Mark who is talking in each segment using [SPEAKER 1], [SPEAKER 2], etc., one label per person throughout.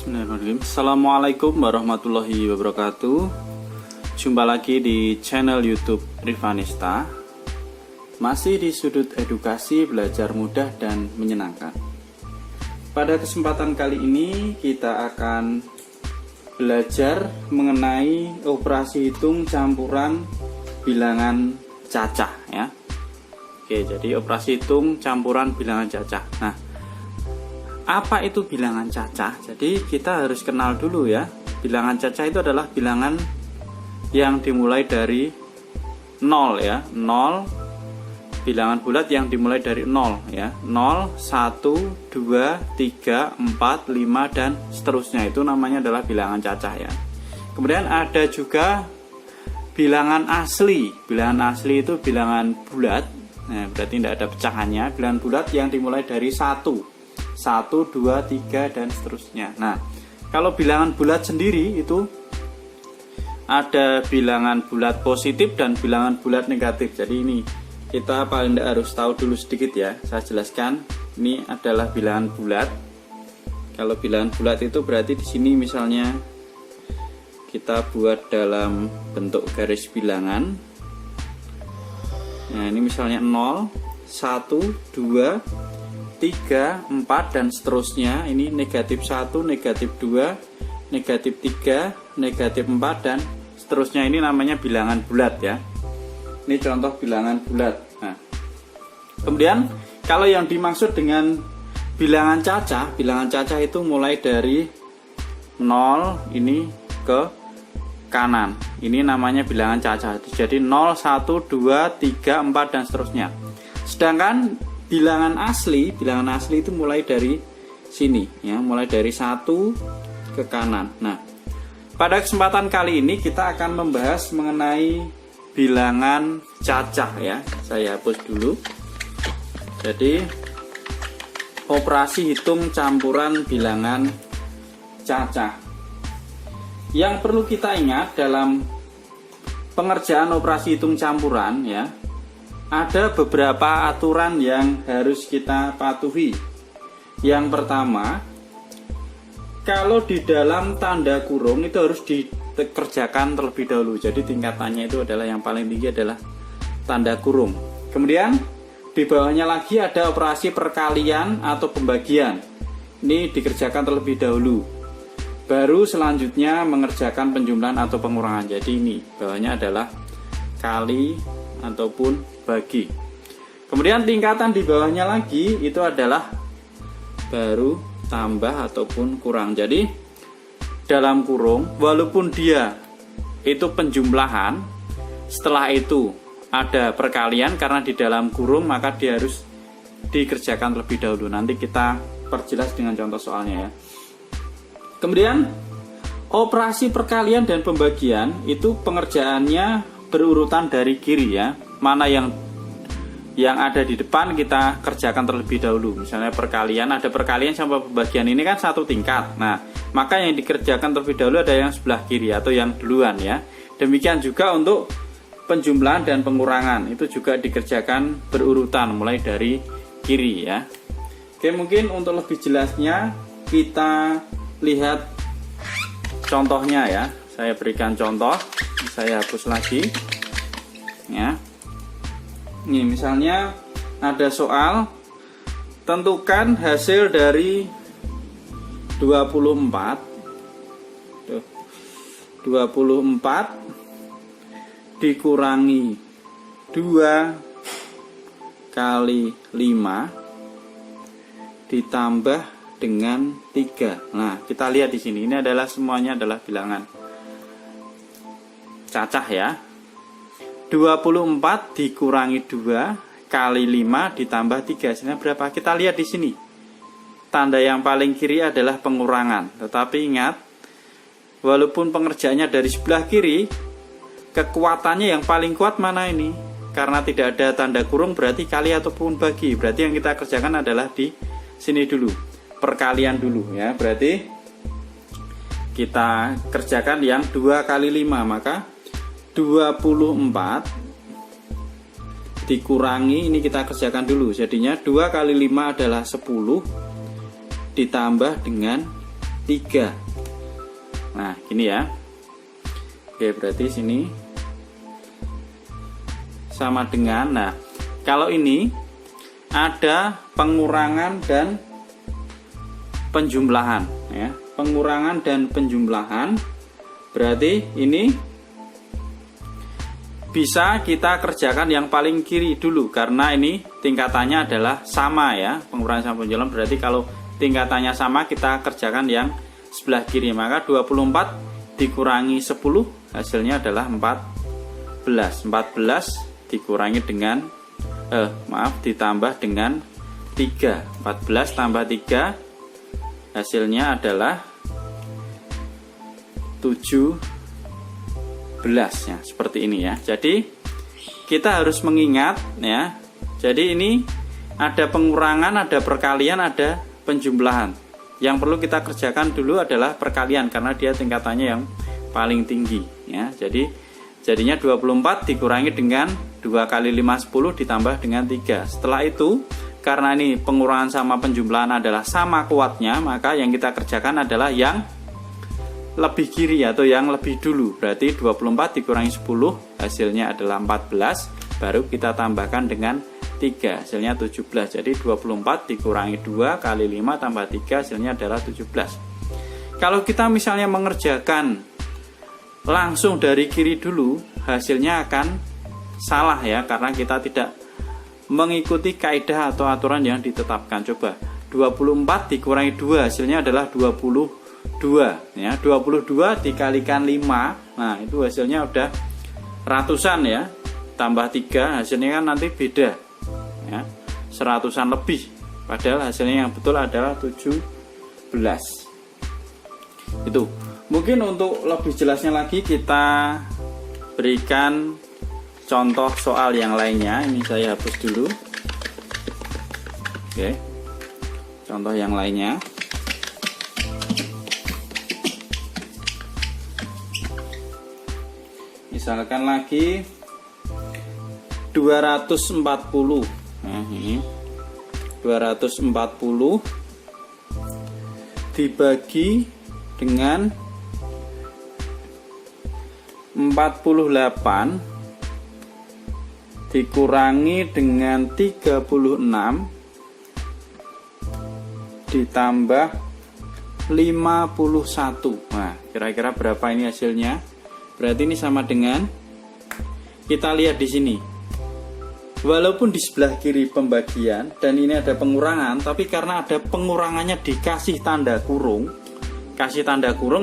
[SPEAKER 1] Bismillahirrahmanirrahim. Assalamualaikum warahmatullahi wabarakatuh. Jumpa lagi di channel YouTube Rivanista. Masih di sudut edukasi belajar mudah dan menyenangkan. Pada kesempatan kali ini kita akan belajar mengenai operasi hitung campuran bilangan cacah ya. Oke, jadi operasi hitung campuran bilangan cacah. Nah, apa itu bilangan cacah? Jadi kita harus kenal dulu ya. Bilangan cacah itu adalah bilangan yang dimulai dari 0 ya. 0, bilangan bulat yang dimulai dari 0 ya. 0, 1, 2, 3, 4, 5 dan seterusnya. Itu namanya adalah bilangan cacah ya. Kemudian ada juga bilangan asli. Bilangan asli itu bilangan bulat. Nah, berarti tidak ada pecahannya. Bilangan bulat yang dimulai dari 1, 2, 3 dan seterusnya. Nah, kalau bilangan bulat sendiri itu ada bilangan bulat positif dan bilangan bulat negatif. Jadi ini kita paling tidak harus tahu dulu sedikit ya. Saya jelaskan. Ini adalah bilangan bulat. Kalau bilangan bulat itu berarti di sini misalnya kita buat dalam bentuk garis bilangan. Nah, ini misalnya 0, 1, 2, 3, 4 dan seterusnya. Ini negatif 1, negatif 2, negatif 3, negatif 4 dan seterusnya. Ini namanya bilangan bulat ya. Ini contoh bilangan bulat. Nah, kemudian kalau yang dimaksud dengan bilangan cacah itu mulai dari 0 ini ke kanan. Ini namanya bilangan cacah. Jadi 0, 1, 2, 3, 4 dan seterusnya. Sedangkan bilangan asli itu mulai dari sini ya, mulai dari 1 ke kanan. Nah, pada kesempatan kali ini kita akan membahas mengenai bilangan cacah ya. Saya hapus dulu. Jadi operasi hitung campuran bilangan cacah. Yang perlu kita ingat dalam pengerjaan operasi hitung campuran ya, ada beberapa aturan yang harus kita patuhi. Yang pertama, kalau di dalam tanda kurung itu harus dikerjakan terlebih dahulu. Jadi tingkatannya itu adalah yang paling tinggi adalah tanda kurung. Kemudian di bawahnya lagi ada operasi perkalian atau pembagian. Ini dikerjakan terlebih dahulu. Baru selanjutnya mengerjakan penjumlahan atau pengurangan. Jadi ini bawahnya adalah kali ataupun bagi. Kemudian tingkatan di bawahnya lagi itu adalah baru tambah ataupun kurang. Jadi dalam kurung walaupun dia itu penjumlahan, setelah itu ada perkalian karena di dalam kurung maka dia harus dikerjakan terlebih dahulu. Nanti kita perjelas dengan contoh soalnya ya. Kemudian operasi perkalian dan pembagian itu pengerjaannya berurutan dari kiri ya. Mana yang ada di depan kita kerjakan terlebih dahulu. Misalnya perkalian, ada perkalian sama pembagian, ini kan satu tingkat. Nah, maka yang dikerjakan terlebih dahulu ada yang sebelah kiri atau yang duluan ya. Demikian juga untuk penjumlahan dan pengurangan, itu juga dikerjakan berurutan mulai dari kiri ya. Oke, mungkin untuk lebih jelasnya kita lihat contohnya ya. Saya berikan contoh. Saya hapus lagi ya. Ini misalnya ada soal tentukan hasil dari 24 dikurangi 2 kali 5 ditambah dengan 3. Nah, kita lihat di sini. Ini adalah semuanya adalah bilangan cacah ya. 24 dikurangi 2 kali 5 ditambah 3 hasilnya berapa? Kita lihat di sini. Tanda yang paling kiri adalah pengurangan. Tetapi ingat, walaupun pengerjaannya dari sebelah kiri, kekuatannya yang paling kuat mana ini? Karena tidak ada tanda kurung berarti kali ataupun bagi. Berarti yang kita kerjakan adalah di sini dulu. Perkalian dulu ya. Berarti kita kerjakan yang 2 kali 5, maka 24 dikurangi, ini kita kerjakan dulu, jadinya 2 kali 5 adalah 10 ditambah dengan 3. Nah, gini ya. Oke, berarti sini sama dengan, nah, kalau ini ada pengurangan dan penjumlahan ya. Pengurangan dan penjumlahan berarti ini bisa kita kerjakan yang paling kiri dulu karena ini tingkatannya adalah sama ya. Pengurangan sama penjumlahan berarti kalau tingkatannya sama kita kerjakan yang sebelah kiri, maka 24 dikurangi 10 hasilnya adalah 14. 14 dikurangi dengan ditambah dengan 3. 14 tambah 3 hasilnya adalah 17 ya, seperti ini ya. Jadi kita harus mengingat ya. Jadi ini ada pengurangan, ada perkalian, ada penjumlahan. Yang perlu kita kerjakan dulu adalah perkalian karena dia tingkatannya yang paling tinggi ya. Jadi jadinya 24 dikurangi dengan 2 kali 5 10 ditambah dengan 3. Setelah itu karena ini pengurangan sama penjumlahan adalah sama kuatnya, maka yang kita kerjakan adalah yang lebih kiri atau yang lebih dulu. Berarti 24 dikurangi 10 hasilnya adalah 14, baru kita tambahkan dengan 3 hasilnya 17. Jadi 24 dikurangi 2 kali 5 tambah 3 hasilnya adalah 17. Kalau kita misalnya mengerjakan langsung dari kiri dulu, hasilnya akan salah ya, karena kita tidak mengikuti kaidah atau aturan yang ditetapkan. Coba 24 dikurangi 2 hasilnya adalah 22 ya. 22 dikalikan 5, nah itu hasilnya udah ratusan ya. Tambah 3 hasilnya kan nanti beda ya, seratusan lebih, padahal hasilnya yang betul adalah 17. Itu mungkin untuk lebih jelasnya lagi kita berikan contoh soal yang lainnya. Ini saya hapus dulu. Oke, contoh yang lainnya. Misalkan lagi 240. Nah, ini 240 dibagi dengan 48 dikurangi dengan 36 ditambah 51. Nah, kira-kira berapa ini hasilnya? Berarti ini sama dengan, kita lihat di sini. Walaupun di sebelah kiri pembagian dan ini ada pengurangan, tapi karena ada pengurangannya dikasih tanda kurung,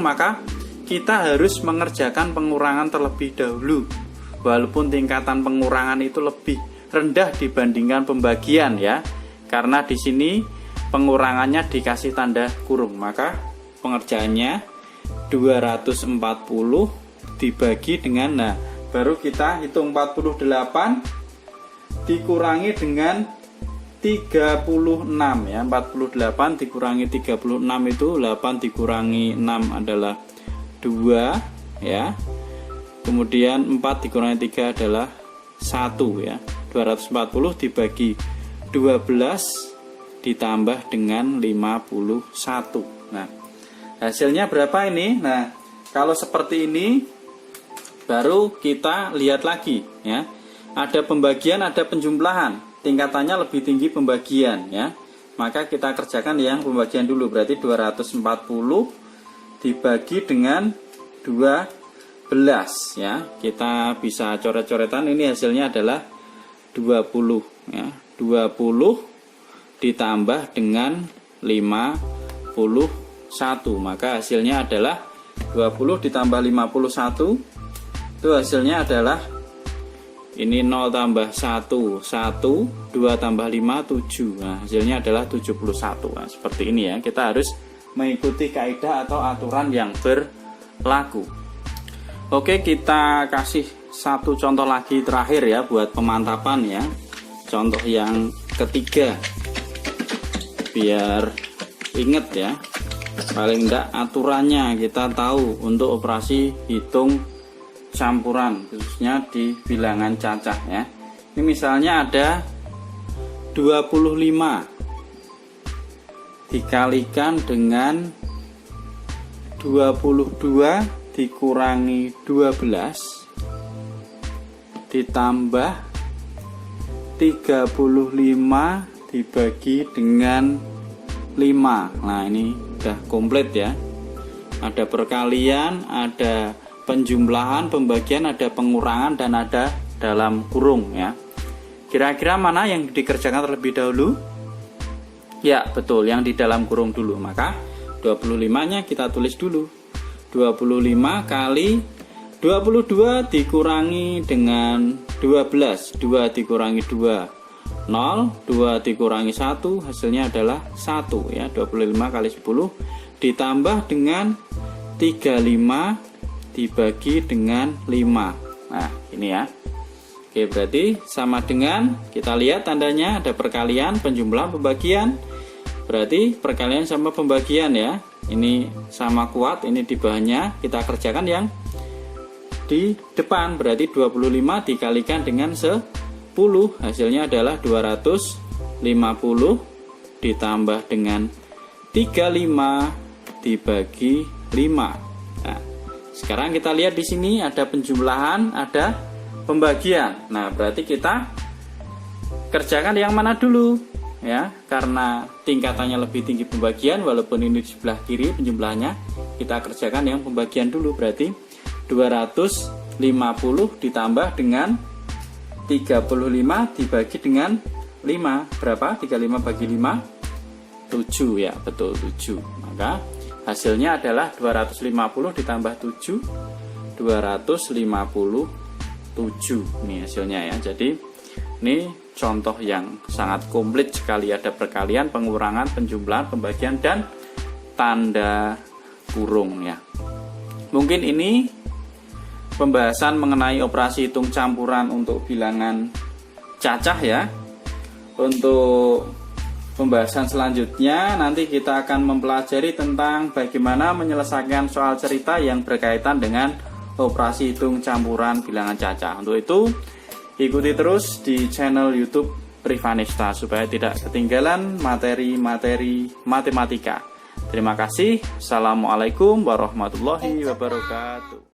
[SPEAKER 1] maka kita harus mengerjakan pengurangan terlebih dahulu. Walaupun tingkatan pengurangan itu lebih rendah dibandingkan pembagian ya. Karena di sini pengurangannya dikasih tanda kurung, maka pengerjaannya 240 dibagi dengan, nah baru kita hitung 48 dikurangi dengan 36 ya. 48 dikurangi 36 itu 8 dikurangi 6 adalah 2 ya. Kemudian 4 dikurangi 3 adalah 1 ya. 240 dibagi 12 ditambah dengan 51. Nah, hasilnya berapa ini? Nah, kalau seperti ini baru kita lihat lagi ya. Ada pembagian, ada penjumlahan. Tingkatannya lebih tinggi pembagian ya. Maka kita kerjakan yang pembagian dulu. Berarti 240 dibagi dengan 12 ya. Kita bisa coret-coretan, ini hasilnya adalah 20 ya. 20 ditambah dengan 51. Maka hasilnya adalah 20 ditambah 51. Itu hasilnya adalah ini 0 tambah 1, 1, 2 tambah 5, 7. Nah, hasilnya adalah 71. Nah, seperti ini ya. Kita harus mengikuti kaidah atau aturan yang berlaku. Oke, kita kasih satu contoh lagi terakhir ya buat pemantapan ya. Contoh yang ketiga. Biar inget ya. Paling enggak aturannya kita tahu untuk operasi hitung campuran, khususnya di bilangan cacah ya. Ini misalnya ada 25 dikalikan dengan 22 dikurangi 12 ditambah 35 dibagi dengan 5. Nah, ini udah komplit ya. Ada perkalian, ada penjumlahan, pembagian, ada pengurangan, dan ada dalam kurung ya. Kira-kira mana yang dikerjakan terlebih dahulu? Ya, betul, yang di dalam kurung dulu. Maka 25-nya kita tulis dulu. 25 kali 22 dikurangi dengan 12. 2 dikurangi 2, 0. 2 dikurangi 1, hasilnya adalah 1 ya. 25 kali 10 ditambah dengan 35 dibagi dengan 5. Nah, ini ya. Oke, berarti sama dengan, kita lihat tandanya ada perkalian, penjumlahan, pembagian. Berarti perkalian sama pembagian ya. Ini sama kuat, ini di bawahnya. Kita kerjakan yang di depan. Berarti 25 dikalikan dengan 10. Hasilnya adalah 250 ditambah dengan 35 dibagi 5. Nah, sekarang kita lihat di sini ada penjumlahan, ada pembagian. Nah, berarti kita kerjakan yang mana dulu ya, karena tingkatannya lebih tinggi pembagian, walaupun ini di sebelah kiri penjumlahannya, kita kerjakan yang pembagian dulu. Berarti 250 ditambah dengan 35 dibagi dengan 5. Berapa? 35 bagi 5? 7 ya, betul, 7. Maka hasilnya adalah 250 ditambah 7, 257. Ini hasilnya ya. Jadi ini contoh yang sangat komplit sekali. Ada perkalian, pengurangan, penjumlahan, pembagian, dan tanda kurung ya. Mungkin ini pembahasan mengenai operasi hitung campuran untuk bilangan cacah ya. Untuk pembahasan selanjutnya nanti kita akan mempelajari tentang bagaimana menyelesaikan soal cerita yang berkaitan dengan operasi hitung campuran bilangan cacah. Untuk itu ikuti terus di channel YouTube Privanista supaya tidak ketinggalan materi-materi matematika. Terima kasih. Assalamualaikum warahmatullahi wabarakatuh.